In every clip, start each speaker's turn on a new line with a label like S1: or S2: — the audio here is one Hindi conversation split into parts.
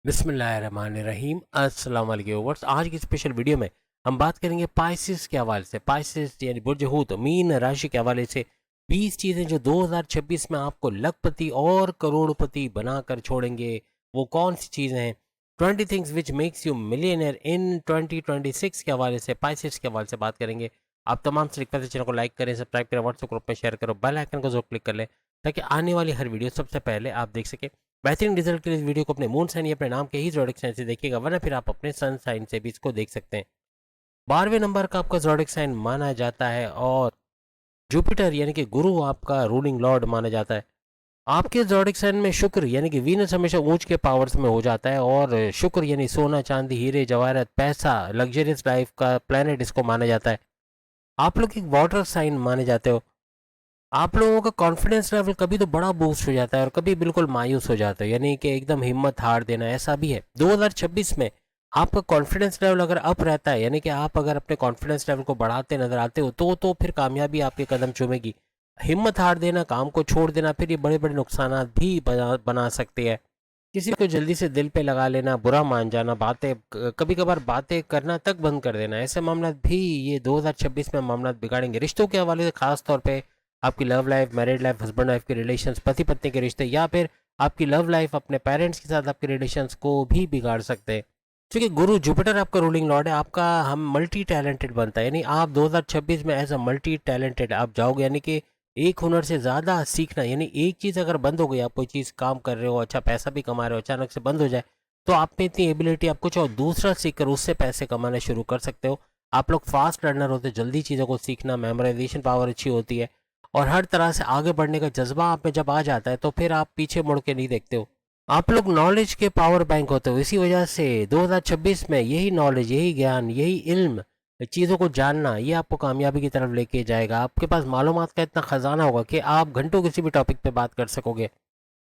S1: बिस्मिल्लाहिर्रहमानिर्रहीम अस्सलाम वालेकुम व्यूअर्स। आज की स्पेशल वीडियो में हम बात करेंगे पाइसेस के हवाले से। पाइसेस यानी बुर्ज हूत मीन राशि के हवाले से 20 चीज़ें जो 2026 में आपको लखपति और करोड़पति बनाकर छोड़ेंगे। वो कौन सी चीज़ें हैं? 20 things which makes you millionaire in 2026 के हवाले से, पाइसेस के हवाले से बात करेंगे। आप तमाम से रिक्वेस्ट है, चैनल को लाइक करें, सब्सक्राइब करें, व्हाट्सएप ग्रुप में शेयर करो, बेल आइकन को जरूर क्लिक कर लें ताकि आने वाली हर वीडियो सबसे पहले आप देख सकें। बेहतरीन रिजल्ट के लिए इस वीडियो को अपने मून साइन या अपने नाम के ही ज़ोडिक साइन से देखिएगा, वरना फिर आप अपने सन साइन से भी इसको देख सकते हैं। 12वें नंबर का आपका ज़ोडिक साइन माना जाता है और जुपिटर यानी कि गुरु आपका रूलिंग लॉर्ड माना जाता है। आपके ज़ोडिक साइन में शुक्र यानी कि वीनस हमेशा ऊंच के पावर्स में हो जाता है और शुक्र यानी सोना चांदी हीरे जवाहरात पैसा लग्जरियस लाइफ का प्लेनेट इसको माना जाता है। आप लोग एक वाटर साइन माने जाते हो। आप लोगों का कॉन्फिडेंस लेवल कभी तो बड़ा बूस्ट हो जाता है और कभी बिल्कुल मायूस हो जाता है, यानी कि एकदम हिम्मत हार देना, ऐसा भी है। 2026 में आपका कॉन्फिडेंस लेवल अगर अप रहता है, यानी कि आप अगर अपने कॉन्फिडेंस लेवल को बढ़ाते नजर आते हो तो फिर कामयाबी आपके कदम चूमेगी। हिम्मत हार देना, काम को छोड़ देना, फिर ये बड़े बड़े नुकसान भी बना सकते हैं। किसी को जल्दी से दिल पे लगा लेना, बुरा मान जाना, बातें कभी कभार बातें करना तक बंद कर देना, ऐसे मामला भी ये 2026 में मामला बिगाड़ेंगे। रिश्तों के हवाले से खास तौर पे आपकी love life, married life, husband wife के रिलेशंस, पति पत्नी के रिश्ते, या फिर आपकी लव लाइफ अपने पेरेंट्स के साथ आपके रिलेशंस को भी बिगाड़ सकते हैं। क्योंकि गुरु जुपिटर आपका रूलिंग लॉर्ड है, आपका हम मल्टी टैलेंटेड बनता है, यानी आप 2026 में एज अ मल्टी टैलेंटेड आप जाओगे, यानी कि एक हुनर से ज़्यादा सीखना। यानी एक चीज़ अगर बंद हो गई, आप कोई चीज़ काम कर रहे हो, अच्छा पैसा भी कमा रहे हो, अचानक से बंद हो जाए तो आप में इतनी एबिलिटी, आप कुछ और दूसरा सीख कर उससे पैसे कमाना शुरू कर सकते हो। आप लोग फास्ट लर्नर होते, जल्दी चीज़ों को सीखना, मेमोराइजेशन पावर अच्छी होती है और हर तरह से आगे बढ़ने का जज्बा आप में जब आ जाता है तो फिर आप पीछे मुड़ के नहीं देखते हो। आप लोग नॉलेज के पावर बैंक होते हो, इसी वजह से 2026 में यही नॉलेज, यही ज्ञान, यही इल्म, चीज़ों को जानना, ये आपको कामयाबी की तरफ लेके जाएगा। आपके पास मालूमात का इतना ख़जाना होगा कि आप घंटों किसी भी टॉपिक पे बात कर सकोगे।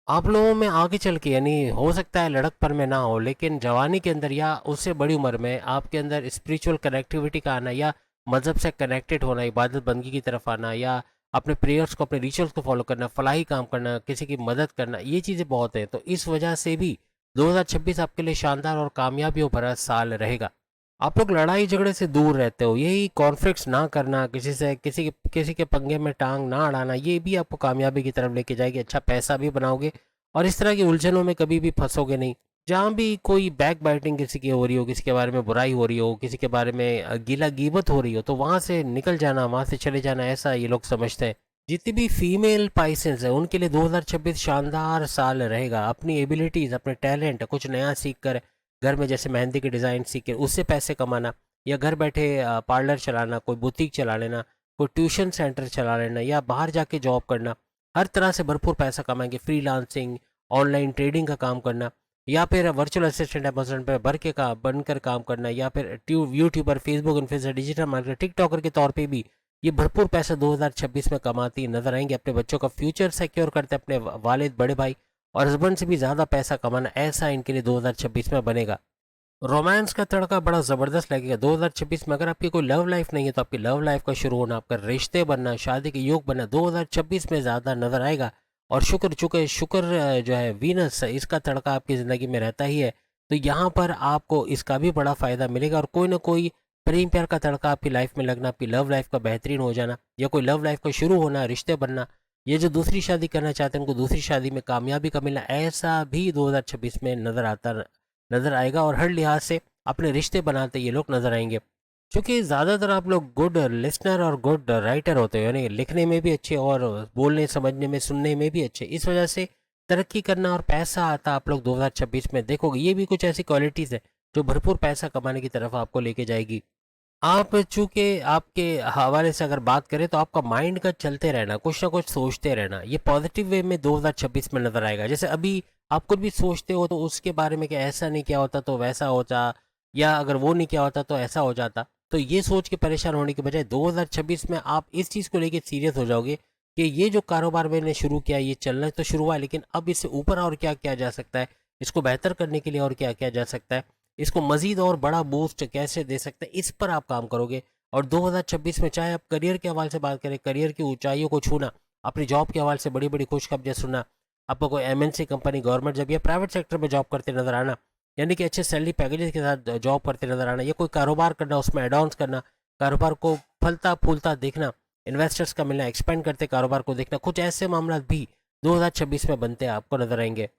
S1: आप लोगों में आगे चल के, यानी हो सकता है लड़कपन में ना हो, लेकिन जवानी के अंदर या उससे बड़ी उम्र में आपके अंदर स्पिरिचुअल कनेक्टिविटी का आना, या मज़हब से कनेक्टेड होना, इबादत बंदगी की तरफ आना, या अपने प्रेयर्स को, अपने रिचुअल्स को फॉलो करना, फलाही काम करना, किसी की मदद करना, ये चीज़ें बहुत हैं। तो इस वजह से भी 2026 आपके लिए शानदार और कामयाबियों भरा साल रहेगा। आप लोग लड़ाई झगड़े से दूर रहते हो, यही कॉन्फ्लिक्ट्स ना करना, किसी से किसी के पंगे में टांग ना अड़ाना, ये भी आपको कामयाबी की तरफ लेके जाएगी। अच्छा पैसा भी बनाओगे और इस तरह की उलझनों में कभी भी फंसोगे नहीं। जहाँ भी कोई बैक बाइटिंग किसी की हो रही हो, किसी के बारे में बुराई हो रही हो, किसी के बारे में गीला गीबत हो रही हो, तो वहाँ से निकल जाना, वहाँ से चले जाना, ऐसा ये लोग समझते हैं। जितनी भी फीमेल पाइसेंस है उनके लिए 2026 शानदार साल रहेगा। अपनी एबिलिटीज़, अपने टैलेंट, कुछ नया सीख कर घर में जैसे मेहंदी के डिज़ाइन सीख के उससे पैसे कमाना, या घर बैठे पार्लर चलाना, कोई बुटीक चला लेना, कोई ट्यूशन सेंटर चला लेना, या बाहर जाके जॉब करना, हर तरह से भरपूर पैसा कमाएंगे। फ्रीलांसिंग, ऑनलाइन ट्रेडिंग का काम करना, या फिर वर्चुअल असिस्टेंट अमेजन पर बनकर काम करना, या फिर YouTuber, Facebook influencer, digital marketer, TikToker के तौर पे भी ये भरपूर पैसा 2026 में कमाती नजर आएंगे। अपने बच्चों का फ्यूचर सिक्योर करते, अपने वालिद, बड़े भाई और हस्बैंड से भी ज़्यादा पैसा कमाना, ऐसा इनके लिए 2026 में बनेगा। रोमांस का तड़का बड़ा ज़बरदस्त लगेगा 2026 में। अगर आपकी कोई लव लाइफ नहीं है तो आपकी लव लाइफ का शुरू होना, आपका रिश्ते बनना, शादी के योग बनना 2026 में ज़्यादा नजर आएगा। और शुक्र, चूंकि शुक्र जो है वीनस, इसका तड़का आपकी ज़िंदगी में रहता ही है, तो यहाँ पर आपको इसका भी बड़ा फ़ायदा मिलेगा। और कोई ना कोई प्रेम प्यार का तड़का आपकी लाइफ में लगना, आपकी लव लाइफ का बेहतरीन हो जाना, या कोई लव लाइफ का शुरू होना, रिश्ते बनना, ये जो दूसरी शादी करना चाहते हैं उनको दूसरी शादी में कामयाबी का मिलना, ऐसा भी 2026 में नज़र आएगा। और हर लिहाज से अपने रिश्ते बनाते ये लोग नज़र आएंगे। क्योंकि ज़्यादातर आप लोग गुड लिसनर और गुड राइटर होते हो, यानी लिखने में भी अच्छे और बोलने समझने में सुनने में भी अच्छे, इस वजह से तरक्की करना और पैसा आता आप लोग 2026 में देखोगे। ये भी कुछ ऐसी क्वालिटीज़ है जो भरपूर पैसा कमाने की तरफ आपको लेके जाएगी। आप चूँकि आपके हवाले से अगर बात करें तो आपका माइंड का चलते रहना, कुछ ना कुछ सोचते रहना, ये पॉजिटिव वे में 2026 में नज़र आएगा। जैसे अभी आप कुछ भी सोचते हो तो उसके बारे में कि ऐसा नहीं किया होता तो वैसा होता, या अगर वो नहीं किया होता तो ऐसा हो जाता। तो ये सोच के परेशान होने के बजाय 2026 में आप इस चीज़ को लेके सीरियस हो जाओगे कि ये जो कारोबार मैंने शुरू किया, ये चलना तो शुरू हुआ है, लेकिन अब इससे ऊपर और क्या किया जा सकता है, इसको बेहतर करने के लिए और क्या किया जा सकता है, इसको मज़ीद और बड़ा बूस्ट कैसे दे सकते हैं, इस पर आप काम करोगे। और 2026 में चाहे आप करियर के हवाले से बात करें, करियर की ऊंचाइयों को छूना, अपनी जॉब के हवाले से बड़ी बड़ी खुशखबरियाँ सुनना, आपको कोई एमएनसी कंपनी, गवर्नमेंट जॉब या प्राइवेट सेक्टर में जॉब करते नजर आना, यानी कि अच्छे सैलरी पैकेजेस के साथ जॉब करते नजर आना, या कोई कारोबार करना, उसमें एड ऑन्स करना, कारोबार को फलता फूलता देखना, इन्वेस्टर्स का मिलना, एक्सपेंड करते कारोबार को देखना, कुछ ऐसे मामला भी 2026 में बनते आपको नजर आएंगे।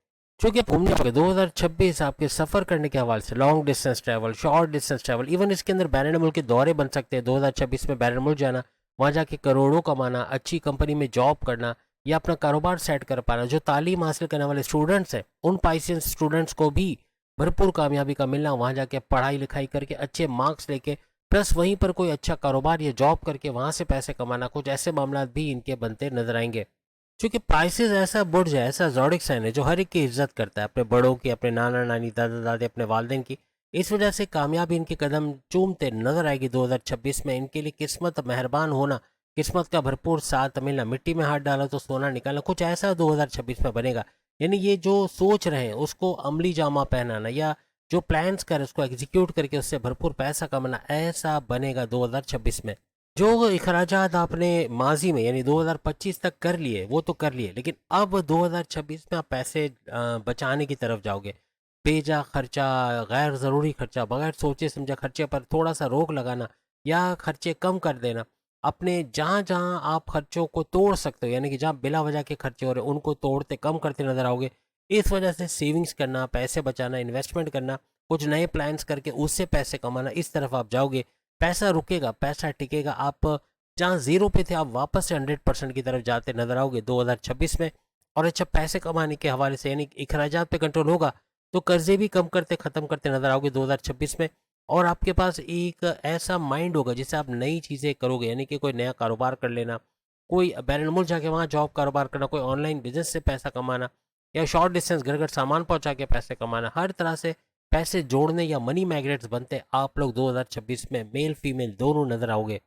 S1: क्योंकि आप घूमने जाओगे 2026 आपके सफ़र करने के हवाले से, long distance travel, short distance travel, even इसके अंदर बैरून मुल्क के दौरे बन सकते हैं। 2026 में बैरून मुल्क जाना, वहाँ जाके करोड़ों कमाना, अच्छी कंपनी में जॉब करना, या अपना कारोबार सेट कर पाना। जो तालीम हासिल करने वाले स्टूडेंट्स हैं, उन पाइसेंस स्टूडेंट्स को भी भरपूर कामयाबी का मिलना, वहाँ जाके पढ़ाई लिखाई करके अच्छे मार्क्स लेके, प्लस वहीं पर कोई अच्छा कारोबार या जॉब करके वहाँ से पैसे कमाना, कुछ ऐसे मामला भी इनके बनते नजर आएंगे। क्योंकि प्राइसेस ऐसा बुर्ज है, ऐसा ज़ोडिक साइन है जो हर एक की इज्जत करता है, अपने बड़ों की, अपने नाना नानी, दादा दादी, अपने वालिदैन की। इस वजह से कामयाबी इनके कदम चूमते नजर आएगी 2026 में। इनके लिए किस्मत मेहरबान होना, किस्मत का भरपूर साथ मिलना, मिट्टी में हाथ डाला तो सोना निकालना, कुछ ऐसा 2026 में बनेगा। यानी ये जो सोच रहे हैं उसको अमली जामा पहनाना, या जो प्लान्स कर उसको एग्जीक्यूट करके उससे भरपूर पैसा कमाना, ऐसा बनेगा 2026 में। जो अखराजात आपने माजी में यानी 2025 तक कर लिए वो तो कर लिए, लेकिन अब 2026 में आप पैसे बचाने की तरफ जाओगे। बेजा खर्चा, गैर ज़रूरी खर्चा, बगैर सोचे समझे खर्चे पर थोड़ा सा रोक लगाना या खर्चे कम कर देना। अपने जहाँ जहाँ आप खर्चों को तोड़ सकते हो, यानी कि जहाँ बिला वजह के खर्चे हो रहे हैं उनको तोड़ते कम करते नजर आओगे। इस वजह से सेविंग्स करना, पैसे बचाना, इन्वेस्टमेंट करना, कुछ नए प्लान्स करके उससे पैसे कमाना, इस तरफ आप जाओगे। पैसा रुकेगा, पैसा टिकेगा। आप जहाँ ज़ीरो पे थे आप वापस से 100% की तरफ जाते नजर आओगे 2026 में। और अच्छा, पैसे कमाने के हवाले से यानी अखराजात पे कंट्रोल होगा तो कर्जे भी कम करते ख़त्म करते नजर आओगे 2026 में। और आपके पास एक ऐसा माइंड होगा जिससे आप नई चीज़ें करोगे, यानी कि कोई नया कारोबार कर लेना, कोई बैरून मुल्क जाके वहाँ जॉब कारोबार करना, कोई ऑनलाइन बिजनेस से पैसा कमाना, या शॉर्ट डिस्टेंस घर घर सामान पहुँचा के पैसे कमाना। हर तरह से पैसे जोड़ने या मनी मैग्नेट्स बनते आप लोग 2026 में मेल फीमेल दोनों नजर आओगे।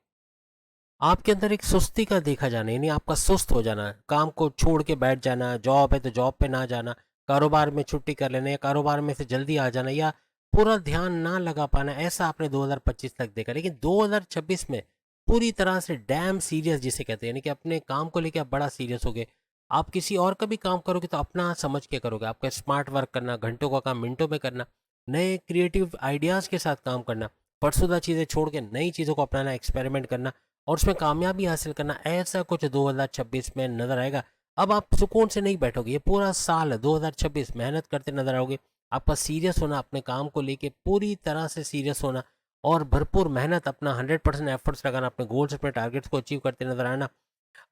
S1: आपके अंदर एक सुस्ती का देखा जाना, यानी आपका सुस्त हो जाना, काम को छोड़ के बैठ जाना, जॉब है तो जॉब पे ना जाना, कारोबार में छुट्टी कर लेना या कारोबार में से जल्दी आ जाना, या पूरा ध्यान ना लगा पाना, ऐसा आपने 2025 तक देखा। लेकिन 2026 में पूरी तरह से डैम सीरियस जिसे कहते हैं, यानी कि अपने काम को लेकर आप बड़ा सीरियस हो गए। आप किसी और का भी काम करोगे तो अपना समझ के करोगे, आपका स्मार्ट वर्क करना, घंटों का काम मिनटों में करना, नए क्रिएटिव आइडियाज़ के साथ काम करना, फरसुदा चीज़ें छोड़ के नई चीज़ों को अपनाना, एक्सपेरिमेंट करना और उसमें कामयाबी हासिल करना, ऐसा कुछ 2026 में नज़र आएगा। अब आप सुकून से नहीं बैठोगे, ये पूरा साल 2026 मेहनत करते नजर आओगे। आपका सीरियस होना, अपने काम को लेके पूरी तरह से सीरियस होना और भरपूर मेहनत, अपना 100% एफर्ट्स लगाना, अपने गोल्स, अपने टारगेट्स को अचीव करते नजर आना,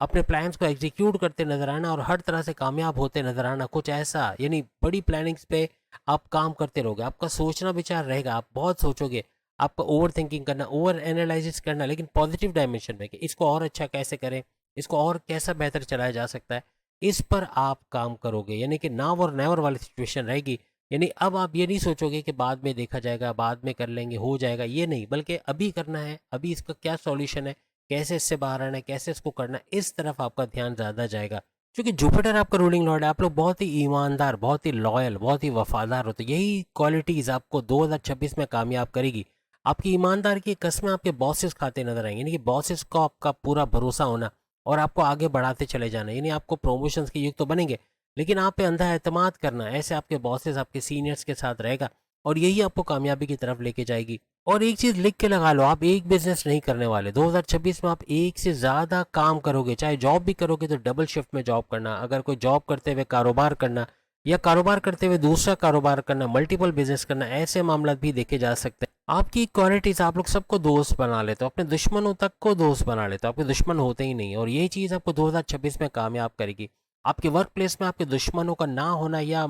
S1: अपने प्लान्स को एग्जीक्यूट करते नजर आना और हर तरह से कामयाब होते नजर आना, कुछ ऐसा। यानी बड़ी प्लानिंग्स पे आप काम करते रहोगे, आपका सोचना विचार रहेगा, आप बहुत सोचोगे, आपका ओवर थिंकिंग करना, ओवर एनालिसिस करना, लेकिन पॉजिटिव डायमेंशन में कि इसको और अच्छा कैसे करें, इसको और कैसा बेहतर चलाया जा सकता है, इस पर आप काम करोगे। यानी कि नाव और नेवर वाली सिचुएशन रहेगी। यानी अब आप ये नहीं सोचोगे कि बाद में देखा जाएगा, बाद में कर लेंगे, हो जाएगा, ये नहीं, बल्कि अभी करना है, अभी इसका क्या सॉल्यूशन है, कैसे इससे बाहर आना है, कैसे इसको करना है, इस तरफ आपका ध्यान ज़्यादा जाएगा। क्योंकि जुपिटर आपका रूलिंग लॉर्ड है, आप लोग बहुत ही ईमानदार, बहुत ही लॉयल, बहुत ही वफादार होते, यही क्वालिटीज़ आपको 2026 में कामयाब करेगी। आपकी ईमानदारी की कस्में आपके बॉसेस खाते नजर आएंगे, यानी कि बॉसेस को आपका पूरा भरोसा होना और आपको आगे बढ़ाते चले जाना, यानी आपको प्रमोशंस के युग तो बनेंगे लेकिन आप पे अंधा एतमाद करना, ऐसे आपके बॉसेस आपके सीनियर्स के साथ रहेगा और यही आपको कामयाबी की तरफ लेके जाएगी। और एक चीज़ लिख के लगा लो, आप एक बिजनेस नहीं करने वाले 2026 में, आप एक से ज़्यादा काम करोगे। चाहे जॉब भी करोगे तो डबल शिफ्ट में जॉब करना, अगर कोई जॉब करते हुए कारोबार करना या कारोबार करते हुए दूसरा कारोबार करना, मल्टीपल बिजनेस करना, ऐसे मामला भी देखे जा सकते हैं। आपकी क्वालिटीज, आप लोग सबको दोस्त बना लेते हो, अपने दुश्मनों तक को दोस्त बना लेते हो, आपके दुश्मन होते ही नहीं, और ये चीज़ आपको 2026 में कामयाब करेगी। आपके वर्क प्लेस में आपके दुश्मनों का ना होना या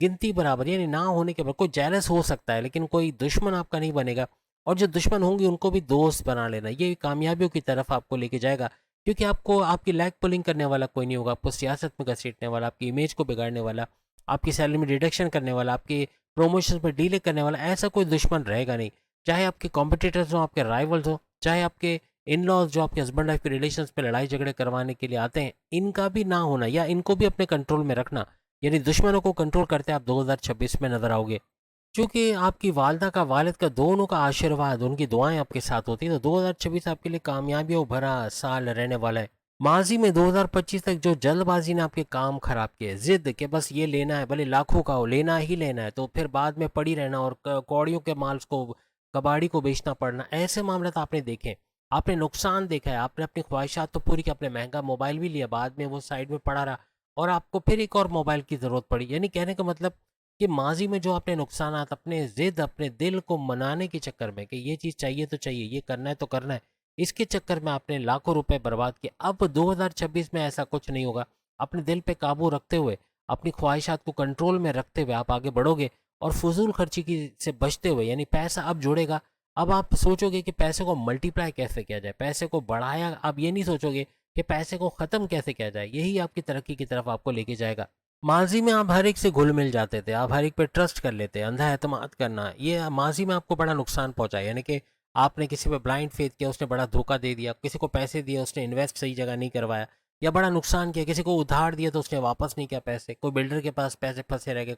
S1: गिनती बराबर, यानी ना होने के बाद कोई जेलस हो सकता है लेकिन कोई दुश्मन आपका नहीं बनेगा, और जो दुश्मन होंगे उनको भी दोस्त बना लेना, ये कामयाबियों की तरफ आपको लेके जाएगा। क्योंकि आपको आपकी लैग पुलिंग करने वाला कोई नहीं होगा, आपको सियासत में घसीटने वाला, आपकी इमेज को बिगाड़ने वाला, आपकी सैलरी में डिडक्शन करने वाला, आपके प्रमोशन में डीले करने वाला, ऐसा कोई दुश्मन रहेगा नहीं। चाहे आपके कॉम्पिटिटर्स हो, आपके राइवल्स हो, चाहे आपके इन लॉज जो आपके हस्बैंड वाइफ के रिलेशन पे लड़ाई झगड़े करवाने के लिए आते हैं, इनका भी ना होना या इनको भी अपने कंट्रोल में रखना, यानी दुश्मनों को कंट्रोल करते आप 2026 में नजर आओगे। क्योंकि आपकी वालदा का, वालिद का, दोनों का आशीर्वाद, उनकी दुआएं आपके साथ होती है, तो 2026 आपके लिए कामयाबियों भरा साल रहने वाला है। माजी में 2025 तक जो जल्दबाजी ने आपके काम खराब किए, जिद कि बस ये लेना है, भले लाखों का हो, लेना ही लेना है, तो फिर बाद में पड़ी रहना और कौड़ियों के माल को, कबाड़ी को बेचना पड़ना, ऐसे मामले तो आपने देखे। आपने नुकसान देखा है, आपने अपनी ख्वाहिशात तो पूरी की, आपने महंगा मोबाइल भी लिया, बाद में वो साइड में पड़ा रहा और आपको फिर एक और मोबाइल की ज़रूरत पड़ी। यानी कहने का मतलब कि माजी में जो आपने नुकसानात, अपने जिद, अपने दिल को मनाने के चक्कर में कि ये चीज़ चाहिए तो चाहिए, ये करना है तो करना है, इसके चक्कर में आपने लाखों रुपए बर्बाद किए। अब 2026 में ऐसा कुछ नहीं होगा। अपने दिल पे काबू रखते हुए, अपनी ख्वाहिशात को कंट्रोल में रखते हुए आप आगे बढ़ोगे और फजूल खर्ची की से बचते हुए, यानी पैसा अब जुड़ेगा। अब आप सोचोगे कि पैसे को मल्टीप्लाई कैसे किया जाए, पैसे को बढ़ाया, आप ये नहीं सोचोगे कि पैसे को ख़त्म कैसे किया जाए। यही आपकी तरक्की की तरफ आपको लेके जाएगा। माजी में आप हर एक से घुल मिल जाते थे, आप हर एक पे ट्रस्ट कर लेते, अंधा एतमाद करना, ये माजी में आपको बड़ा नुकसान पहुंचाया। यानी कि आपने किसी पे ब्लाइंड फेथ किया, उसने बड़ा धोखा दे दिया, किसी को पैसे दिए, उसने इन्वेस्ट सही जगह नहीं करवाया, या बड़ा नुकसान किया, किसी को उधार दिया तो उसने वापस नहीं किया पैसे, कोई बिल्डर के पास पैसे फंसे रह गए,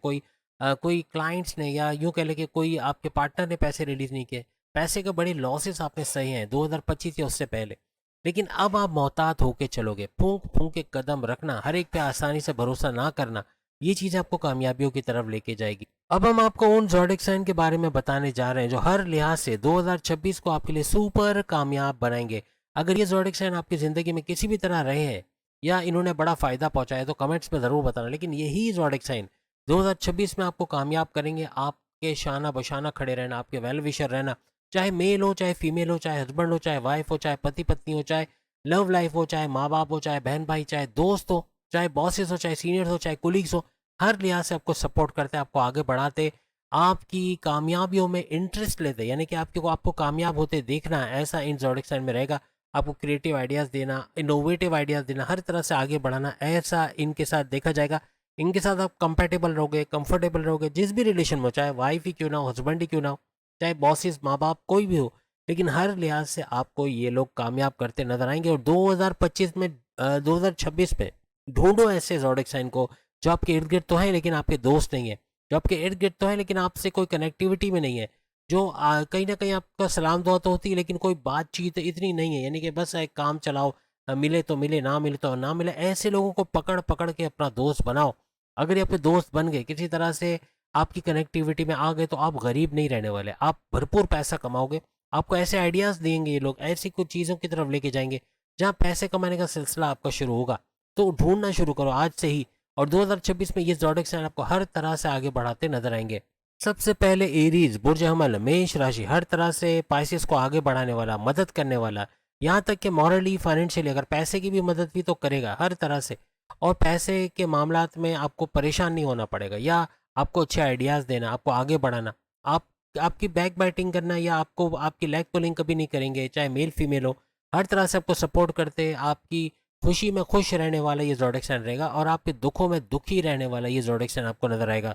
S1: कोई क्लाइंट्स ने, या यूँ कह ले कि कोई आपके पार्टनर ने पैसे रिलीज़ नहीं किए। पैसे के बड़े लॉसेस आपने सहे हैं 2025 या उससे पहले। लेकिन अब आप मोहतात होके चलोगे, फूंक फूंक के कदम रखना, हर एक पे आसानी से भरोसा ना करना, ये चीज़ आपको कामयाबियों की तरफ लेके जाएगी। अब हम आपको उन ज़ोडिक साइन के बारे में बताने जा रहे हैं जो हर लिहाज से 2026 को आपके लिए सुपर कामयाब बनाएंगे। अगर ये ज़ोडिक साइन आपकी ज़िंदगी में किसी भी तरह रहे हैं या इन्होंने बड़ा फ़ायदा पहुंचाया तो कमेंट्स में ज़रूर बताना। लेकिन यही ज़ोडिक साइन 2026 में आपको कामयाब करेंगे, आपके शाना बशाना खड़े रहना, आपके वेल विशर रहना, चाहे मेल हो, चाहे फीमेल हो, चाहे हस्बैंड हो, चाहे वाइफ हो, चाहे पति पत्नी हो, चाहे लव लाइफ हो, चाहे माँ बाप हो, चाहे बहन भाई, चाहे दोस्त हो, चाहे बॉसेस हो, चाहे सीनियर्स हो, चाहे कुलीग्स हो, हर लिहाज से आपको सपोर्ट करते, आपको आगे बढ़ाते, आपकी कामयाबियों में इंटरेस्ट लेते, यानी कि आपको कामयाब होते देखना, ऐसा इन ज़ोडिक साइन में रहेगा। आपको क्रिएटिव आइडियाज़ देना, इनोवेटिव आइडियाज़ देना, हर तरह से आगे बढ़ाना, ऐसा इनके साथ देखा जाएगा। इनके साथ आप कंपेटेबल रहोगे, कंफर्टेबल रहोगे, जिस भी रिलेशन में हो, चाहे वाइफ ही क्यों ना हो, हस्बैंड ही क्यों ना हो, चाहे बॉसेस, माँ बाप, कोई भी हो, लेकिन हर लिहाज से आपको ये लोग कामयाब करते नजर आएंगे। और 2025 में 2026 में ढूंढो ऐसे ज़ोडिक साइन को जो आपके इर्द गिर्द तो है लेकिन आपके दोस्त नहीं है, जो आपके इर्द गिर्द तो है लेकिन आपसे कोई कनेक्टिविटी में नहीं है, जो कहीं ना कहीं आपका सलाम दुआ तो होती है लेकिन कोई बातचीत इतनी नहीं है, यानी कि बस एक काम चलाओ, मिले तो मिले, ना मिले तो ना मिले, ऐसे लोगों को पकड़ पकड़ के अपना दोस्त बनाओ। अगर ये आपके दोस्त बन गए, किसी तरह से आपकी कनेक्टिविटी में आ गए, तो आप गरीब नहीं रहने वाले, आप भरपूर पैसा कमाओगे। आपको ऐसे आइडियाज़ देंगे ये लोग, ऐसी कुछ चीज़ों की तरफ लेके जाएंगे जहाँ पैसे कमाने का सिलसिला आपका शुरू होगा। तो ढूंढना शुरू करो आज से ही, और 2026 में ये ज़ोडिक साइन आपको हर तरह से आगे बढ़ाते नजर आएंगे। सबसे पहले एरीज, बुर्ज हमल, मेष राशि, हर तरह से पाइसेस को आगे बढ़ाने वाला, मदद करने वाला, यहाँ तक कि मॉरली, फाइनेंशियली, अगर पैसे की भी मदद भी तो करेगा हर तरह से। और पैसे के मामलात में आपको परेशान नहीं होना पड़ेगा, या आपको अच्छे आइडियाज़ देना, आपको आगे बढ़ाना, आप आपकी बैक बैटिंग करना या आपको आपकी लेग पुलिंग कभी नहीं करेंगे, चाहे मेल फीमेल हो, हर तरह से आपको सपोर्ट करते, आपकी खुशी में खुश रहने वाला ये ज़ोडिक साइन रहेगा, और आपके दुखों में दुखी रहने वाला ये ज़ोडिक साइन आपको नजर आएगा।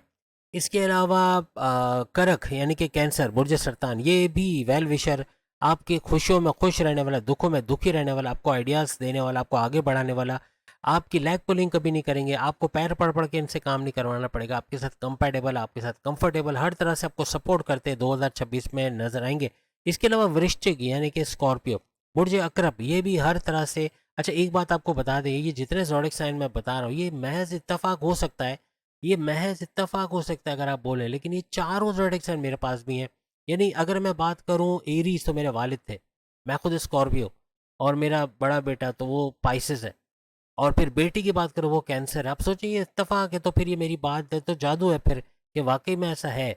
S1: इसके अलावा करक यानी कि कैंसर, बुर्ज सरतान, ये भी वेल विशर, आपकी खुशियों में खुश रहने वाला, दुखों में दुखी रहने वाला, आपको आइडियाज़ देने वाला, आपको आगे बढ़ाने वाला, आपकी लेग पुलिंग कभी नहीं करेंगे, आपको पैर पड़ पड़ के इनसे काम नहीं करवाना पड़ेगा, आपके साथ कंपेटेबल, आपके साथ कंफर्टेबल, हर तरह से आपको सपोर्ट करते 2026 में नजर आएंगे। इसके अलावा वृश्चिक यानी कि स्कॉर्पियो, बुर्ज अकरब, ये भी हर तरह से। अच्छा, एक बात आपको बता दें, ये जितने ज़ोडिक साइन मैं बता रहा हूँ, ये महज इत्तेफाक हो सकता है, ये महज इत्तेफाक हो सकता है अगर आप बोलें, लेकिन ये चारों ज़ोडिक साइन मेरे पास भी हैं। यानी अगर मैं बात करूँ एरीज, तो मेरे वालिद थे, मैं खुद स्कॉर्पियो, और मेरा बड़ा बेटा तो वो पाइसेस है, और फिर बेटी की बात करो वो कैंसर है। आप सोचिए ये इत्तेफाक है, तो फिर ये मेरी बात है तो जादू है फिर, कि वाकई में ऐसा है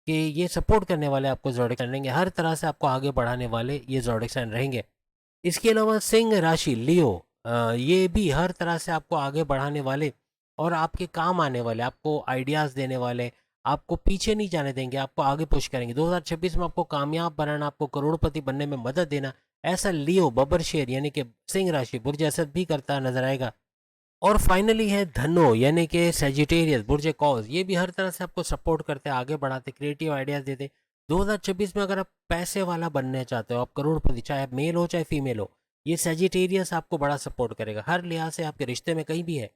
S1: कि ये सपोर्ट करने वाले आपको ज़ोडिक साइन रहेंगे, हर तरह से आपको आगे बढ़ाने वाले ये ज़ोडिक साइन रहेंगे। इसके अलावा सिंह राशि, लियो, ये भी हर तरह से आपको आगे बढ़ाने वाले और आपके काम आने वाले, आपको आइडियाज़ देने वाले, आपको पीछे नहीं जाने देंगे, आपको आगे पुश करेंगे। 2026 में आपको कामयाब बनाना, आपको करोड़पति बनने में मदद देना, ऐसा लियो बबर शेर यानी कि सिंह राशि, बुर्ज असद भी करता नजर आएगा। और फाइनली है धनो यानी कि सेजिटेरियस, बुर्ज कॉज, ये भी हर तरह से आपको सपोर्ट करते, आगे बढ़ाते, क्रिएटिव आइडियाज़ देते। 2026 में अगर आप पैसे वाला बनना चाहते हो, आप करोड़पति, चाहे आप मेल हो चाहे फीमेल हो, ये सेजिटेरियस आपको बड़ा सपोर्ट करेगा हर लिहाज से, आपके रिश्ते में कहीं भी है।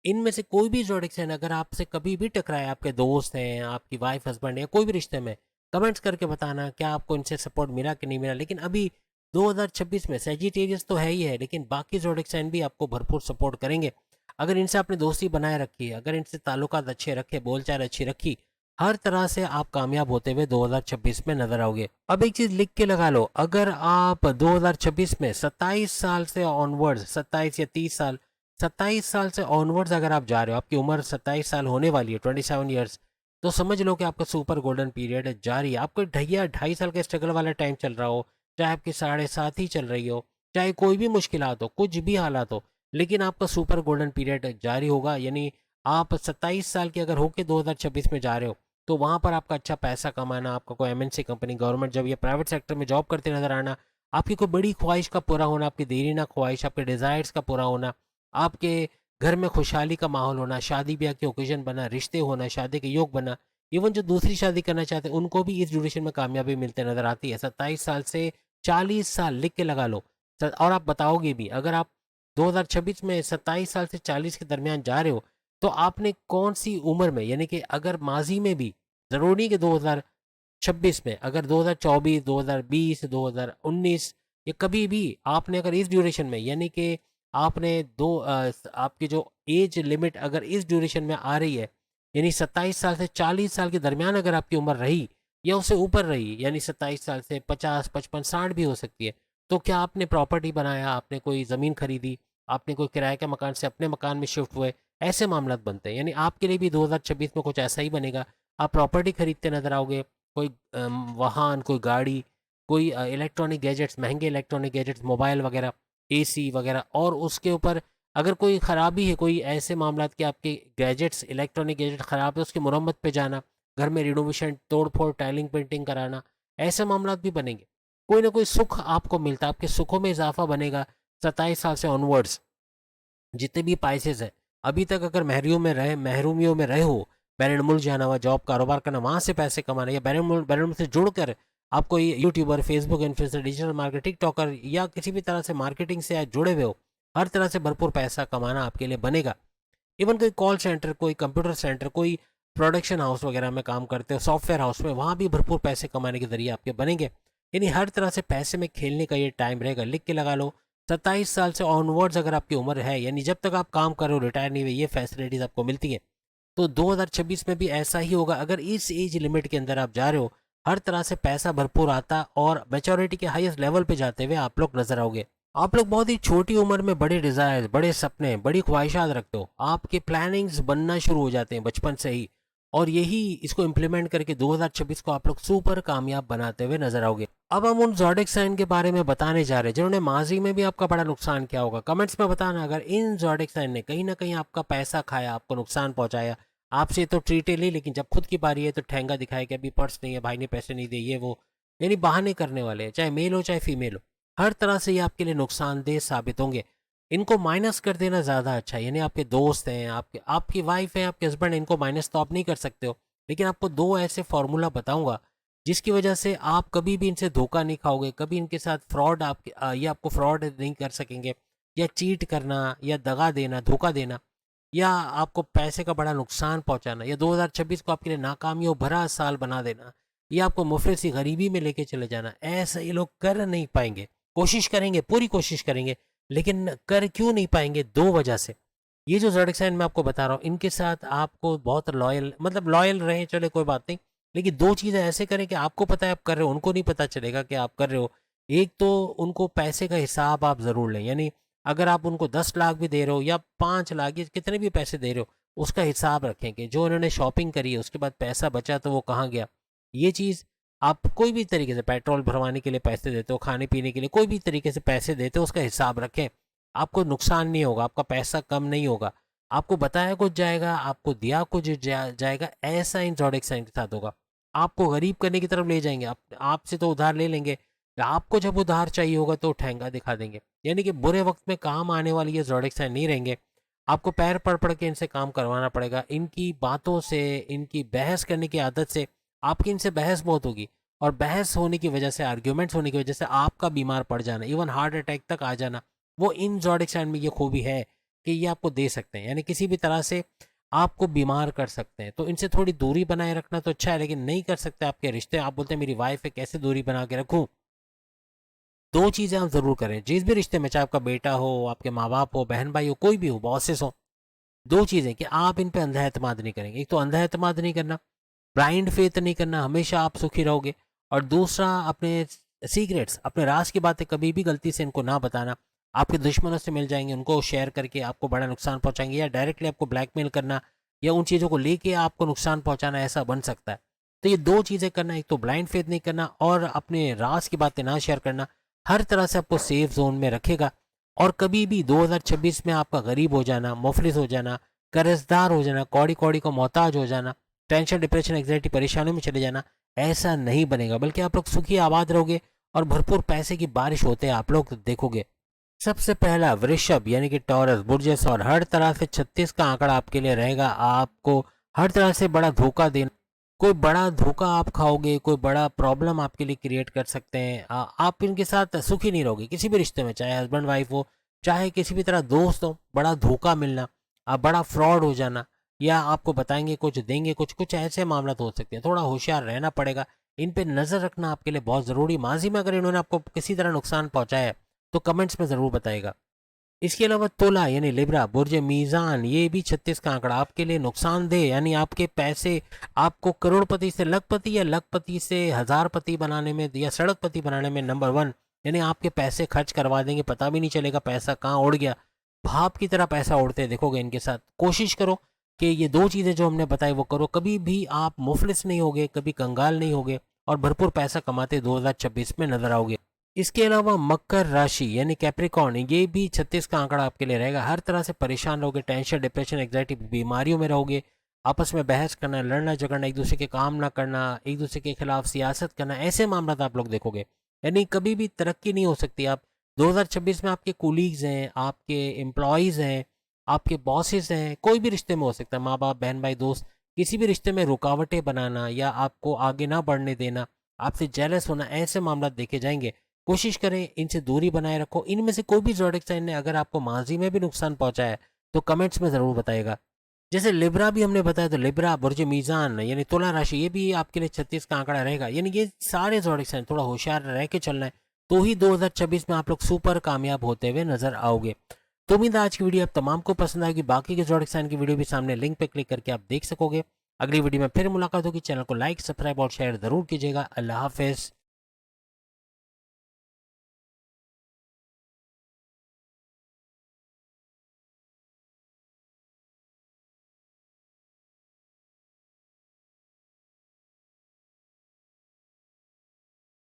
S1: इनमें से कोई भी ज़ोडिक साइन अगर आपसे कभी भी टकराए, आपके दोस्त हैं, आपकी वाइफ, हस्बैंड, या कोई भी रिश्ते में, कमेंट्स करके बताना क्या आपको इनसे सपोर्ट मिला कि नहीं मिला। लेकिन अभी 2026 में सैजिटेरियस तो है ही है, लेकिन बाकी ज़ोडिक साइन भी आपको भरपूर सपोर्ट करेंगे। अगर इनसे आपने दोस्ती बनाए रखी है, अगर इनसे ताल्लुकात अच्छे रखे, बोलचाल अच्छी रखी, हर तरह से आप कामयाब होते हुए 2026 में नजर आओगे। अब एक चीज लिख के लगा लो, अगर आप 2026 में 27 साल से ऑनवर्ड्स, 27 या 30 साल, 27 साल से ऑनवर्ड्स अगर आप जा रहे हो, आपकी उम्र 27 साल होने वाली है, 27 ईयर्स, तो समझ लो कि आपका सुपर गोल्डन पीरियड जारी है। आपको ढैया 2.5 साल का स्ट्रगल वाला टाइम चल रहा हो, चाहे आपकी 7.5 ही चल रही हो, चाहे कोई भी मुश्किलात हो, कुछ भी हालात हो, लेकिन आपका सुपर गोल्डन पीरियड जारी होगा। यानी आप 27 साल के अगर होके 2026 में जा रहे हो, तो वहाँ पर आपका अच्छा पैसा कमाना, आपका कोई एमएनसी कंपनी, गवर्नमेंट जॉब या प्राइवेट सेक्टर में जॉब करते नजर आना, आपकी कोई बड़ी ख्वाहिश का पूरा होना, आपकी देरी ना ख्वाहिश, आपके डिज़ायर्स का पूरा होना, आपके घर में खुशहाली का माहौल होना, शादी ब्याह के ओकेजन बना, रिश्ते होना, शादी के योग बना, इवन जो दूसरी शादी करना चाहते हैं उनको भी इस ड्यूरेशन में कामयाबी मिलते नजर आती है। 27 साल से 40 साल लिख के लगा लो। और आप बताओगे भी, अगर आप 2026 में 27 साल से 40 के दरमियान जा रहे हो, तो आपने कौन सी उम्र में, यानी कि अगर माजी में भी, जरूरी नहीं कि 2026 में, अगर 2024, 2020, 2019 या कभी भी आपने अगर इस ड्यूरेशन में, यानी कि आपने आपकी जो एज लिमिट अगर इस ड्यूरेशन में आ रही है, यानी 27 साल से 40 साल के दरमियान अगर आपकी उम्र रही या उससे ऊपर रही, यानी 27 साल से 50, 55, 60 भी हो सकती है, तो क्या आपने प्रॉपर्टी बनाया, आपने कोई ज़मीन खरीदी, आपने कोई किराए के मकान से अपने मकान में शिफ्ट हुए, ऐसे मामला बनते हैं। यानी आपके लिए भी 2026 में कुछ ऐसा ही बनेगा। आप प्रॉपर्टी खरीदते नजर आओगे, कोई वाहन, कोई गाड़ी, कोई इलेक्ट्रॉनिक गैजेट्स, महंगे इलेक्ट्रॉनिक गैजेट्स, मोबाइल वगैरह, एसी वगैरह, और उसके ऊपर अगर कोई ख़राबी है, कोई ऐसे मामला कि आपके गैजेट्स, इलेक्ट्रॉनिक गैजेट ख़राब है, उसकी मुरम्मत पे जाना, घर में रिनोवेशन, तोड़ फोड़, टाइलिंग पेंटिंग कराना, ऐसे मामला भी बनेंगे। कोई ना कोई सुख आपको मिलता है, आपके सुखों में इजाफा बनेगा 27 साल से ऑनवर्ड्स। जितने भी पाइसेस हैं, अभी तक अगर महरूमियों में रहे हो, बैरन मुल्क जाना हुआ, जॉब कारोबार करना, वहाँ से पैसे कमाना, या बैरन मुल्क से जुड़कर आप कोई YouTuber, Facebook influencer, digital market, TikToker या किसी भी तरह से मार्केटिंग से आज जुड़े हुए हो, हर तरह से भरपूर पैसा कमाना आपके लिए बनेगा। इवन कोई कॉल सेंटर, कोई कंप्यूटर सेंटर, कोई प्रोडक्शन हाउस वगैरह में काम करते हो, सॉफ्टवेयर हाउस में, वहाँ भी भरपूर पैसे कमाने के जरिए आपके बनेंगे। यानी हर तरह से पैसे में खेलने का ये टाइम रहेगा। लिख के लगा लो, 27 साल से ऑनवर्ड्स अगर आपकी उम्र है, यानी जब तक आप काम कर रहे हो, रिटायर नहीं हुए, ये फैसिलिटीज़ आपको मिलती हैं। तो 2026 में भी ऐसा ही होगा। अगर इस एज लिमिट के अंदर आप जा रहे हो, हर तरह से पैसा भरपूर आता और मेचोरिटी के हाईएस्ट लेवल पे जाते हुए आप लोग नजर आओगे। आप लोग बहुत ही छोटी उम्र में बड़े डिजायर, बड़े सपने, बड़ी ख्वाहिशात रखते हो, आपके प्लानिंग्स बनना शुरू हो जाते हैं बचपन से ही, और यही इसको इम्प्लीमेंट करके 2026 को आप लोग सुपर कामयाब बनाते हुए नजर आओगे। अब हम उन ज़ोडिक साइन के बारे में बताने जा रहे हैं जिन्होंने माजी में भी आपका बड़ा नुकसान किया होगा। कमेंट्स में बताना अगर इन ज़ोडिक साइन ने कहीं ना कहीं आपका पैसा खाया, आपको नुकसान पहुंचाया, आपसे तो ट्रीटे ली, लेकिन जब खुद की बारी है तो ठेंगा दिखाया कि अभी पर्स नहीं है, भाई ने पैसे नहीं दिए, ये वो, यानी बहाने करने वाले हैं, चाहे मेल हो चाहे फीमेल हो। हर तरह से ये आपके लिए नुकसानदेह साबित होंगे। इनको माइनस कर देना ज़्यादा अच्छा है। यानी आपके दोस्त हैं, आपकी वाइफ है, आपके हस्बैंड हैं, इनको माइनस तो आप नहीं कर सकते हो, लेकिन आपको दो ऐसे फार्मूला बताऊंगा जिसकी वजह से आप कभी भी इनसे धोखा नहीं खाओगे, कभी इनके साथ फ्रॉड ये आपको फ्रॉड नहीं कर सकेंगे, या चीट करना, या दगा देना, धोखा देना, या आपको पैसे का बड़ा नुकसान पहुंचाना, या 2026 को आपके लिए नाकामियों भरा साल बना देना, या आपको मुफलिस सी गरीबी में लेके चले जाना, ऐसा ये लोग कर नहीं पाएंगे। कोशिश करेंगे, पूरी कोशिश करेंगे, लेकिन कर क्यों नहीं पाएंगे? दो वजह से। ये जो ज़ोडिक साइन मैं आपको बता रहा हूँ, इनके साथ आपको बहुत लॉयल, मतलब लॉयल रहे चले कोई बात नहीं, लेकिन दो चीज़ें ऐसे करें कि आपको पता है आप कर रहे हो, उनको नहीं पता चलेगा कि आप कर रहे हो। एक तो उनको पैसे का हिसाब आप ज़रूर लें, यानी अगर आप उनको 10 लाख भी दे रहे हो या 5 लाख, या कितने भी पैसे दे रहे हो, उसका हिसाब रखें कि जो उन्होंने शॉपिंग करी है उसके बाद पैसा बचा तो वो कहाँ गया। ये चीज़ आप कोई भी तरीके से, पेट्रोल भरवाने के लिए पैसे देते हो, खाने पीने के लिए कोई भी तरीके से पैसे देते हो, उसका हिसाब रखें। आपको नुकसान नहीं होगा, आपका पैसा कम नहीं होगा, आपको बताया कुछ जाएगा, आपको दिया कुछ जाएगा। ऐसा इन ज़ोडिक साइन के साथ होगा। आपको गरीब करने की तरफ ले जाएंगे, आपसे तो उधार ले लेंगे, आपको जब उधार चाहिए होगा तो ठेंगा दिखा देंगे। यानी कि बुरे वक्त में काम आने वाली ये ज़ोडिक साइन नहीं रहेंगे। आपको पैर पड़ के इनसे काम करवाना पड़ेगा। इनकी बातों से, इनकी बहस करने की आदत से आपकी इनसे बहस बहुत होगी, और बहस होने की वजह से, आर्ग्यूमेंट्स होने की वजह से आपका बीमार पड़ जाना, इवन हार्ट अटैक तक आ जाना, वो इन ज़ोडिक साइन में ये खूबी है कि ये आपको दे सकते हैं, यानी किसी भी तरह से आपको बीमार कर सकते हैं। तो इनसे थोड़ी दूरी बनाए रखना तो अच्छा है, लेकिन नहीं कर सकते आपके रिश्ते। आप बोलते हैं मेरी वाइफ है, कैसे दूरी बना के रखूं? दो चीज़ें आप ज़रूर करें जिस भी रिश्ते में, चाहे आपका बेटा हो, आपके माँ बाप हो, बहन भाई हो, कोई भी हो, बॉसेस हो। दो चीज़ें कि आप इन पे अंधा एतमाद नहीं करेंगे। एक तो अंधा एतमाद नहीं करना, ब्लाइंड फेथ नहीं करना, हमेशा आप सुखी रहोगे। और दूसरा, अपने सीक्रेट्स, अपने राज की बातें कभी भी गलती से इनको ना बताना। आपके दुश्मनों से मिल जाएंगे, उनको शेयर करके आपको बड़ा नुकसान पहुंचाएंगे, या डायरेक्टली आपको ब्लैकमेल करना या उन चीज़ों को लेके आपको नुकसान पहुंचाना, ऐसा बन सकता है। तो ये दो चीज़ें करना, एक तो ब्लाइंड फेथ नहीं करना और अपने राज की बातें ना शेयर करना, हर तरह से आपको सेफ जोन में रखेगा। और कभी भी 2026 में आपका गरीब हो जाना, मुफलिस हो जाना, कर्जदार हो जाना, कौड़ी कौड़ी को मोहताज हो जाना, टेंशन, डिप्रेशन, एंग्जाइटी, परेशानियों में चले जाना, ऐसा नहीं बनेगा। बल्कि आप लोग सुखी आबाद रहोगे और भरपूर पैसे की बारिश होते हैं आप लोग देखोगे। सबसे पहला वृषभ यानी कि टॉरस, बुर्जेस, और हर तरह से 36 का आंकड़ा आपके लिए रहेगा। आपको हर तरह से बड़ा धोखा देना, कोई बड़ा धोखा आप खाओगे, कोई बड़ा प्रॉब्लम आपके लिए क्रिएट कर सकते हैं। आप इनके साथ सुखी नहीं रहोगे किसी भी रिश्ते में, चाहे हस्बैंड वाइफ हो, चाहे किसी भी तरह दोस्त हो। बड़ा धोखा मिलना, बड़ा फ्रॉड हो जाना, या आपको बताएंगे कुछ, देंगे कुछ, कुछ ऐसे मामला तो हो सकते हैं। थोड़ा होशियार रहना पड़ेगा, इन पे नज़र रखना आपके लिए बहुत ज़रूरी। माजी में अगर इन्होंने आपको किसी तरह नुकसान पहुंचाया है तो कमेंट्स में ज़रूर बताएगा। इसके अलावा तुला यानी लिब्रा, बुर्ज मीज़ान, ये भी 36 का आंकड़ा आपके लिए नुकसानदेह, यानी आपके पैसे आपको करोड़पति से लखपति या लखपति से हजारपति बनाने में या सड़कपति बनाने में नंबर वन, यानी आपके पैसे खर्च करवा देंगे, पता भी नहीं चलेगा पैसा कहाँ उड़ गया। भाप की तरह पैसा उड़ते देखोगे इनके साथ। कोशिश करो कि ये दो चीज़ें जो हमने बताई वो करो, कभी भी आप मुफलिस नहीं होगे, कभी कंगाल नहीं होगे, और भरपूर पैसा कमाते 2026 में नजर आओगे। इसके अलावा मकर राशि यानी कैप्रिकॉर्न, ये भी 36 का आंकड़ा आपके लिए रहेगा। हर तरह से परेशान रहोगे, टेंशन, डिप्रेशन, एंग्जाइटी, बीमारियों में रहोगे। आपस में बहस करना, लड़ना झगड़ना, एक दूसरे के काम ना करना, एक दूसरे के खिलाफ सियासत करना, ऐसे मामला आप लोग देखोगे। यानी कभी भी तरक्की नहीं हो सकती। आप 2026 में आपके कुलीग्स हैं, आपके एम्प्लॉयज़ हैं, आपके बॉसेस हैं, कोई भी रिश्ते में हो सकता है, माँ बाप, बहन भाई, दोस्त, किसी भी रिश्ते में रुकावटें बनाना या आपको आगे ना बढ़ने देना, आपसे जेलस होना, ऐसे मामला देखे जाएंगे। कोशिश करें इनसे दूरी बनाए रखो। इनमें से कोई भी ज़ोडिक साइन ने अगर आपको माजी में भी नुकसान पहुंचाया है तो कमेंट्स में ज़रूर बताएगा। जैसे लिब्रा भी हमने बताया, तो लिब्रा, बुर्ज मीज़ान यानी तुला राशि, ये भी आपके लिए 36 का आंकड़ा रहेगा। यानी ये सारे ज़ोडिक साइन थोड़ा होशियार रह के चलना है, तो ही 2026 में आप लोग सुपर कामयाब होते हुए नजर आओगे। तो उम्मीद है आज की वीडियो आप तमाम को पसंद आएगी। बाकी के ज़ोडिक साइन की वीडियो भी सामने लिंक पे क्लिक करके आप देख सकोगे। अगली वीडियो में फिर मुलाकात होगी। चैनल को लाइक, सब्सक्राइब और शेयर जरूर कीजिएगा। अल्लाह हाफिज़।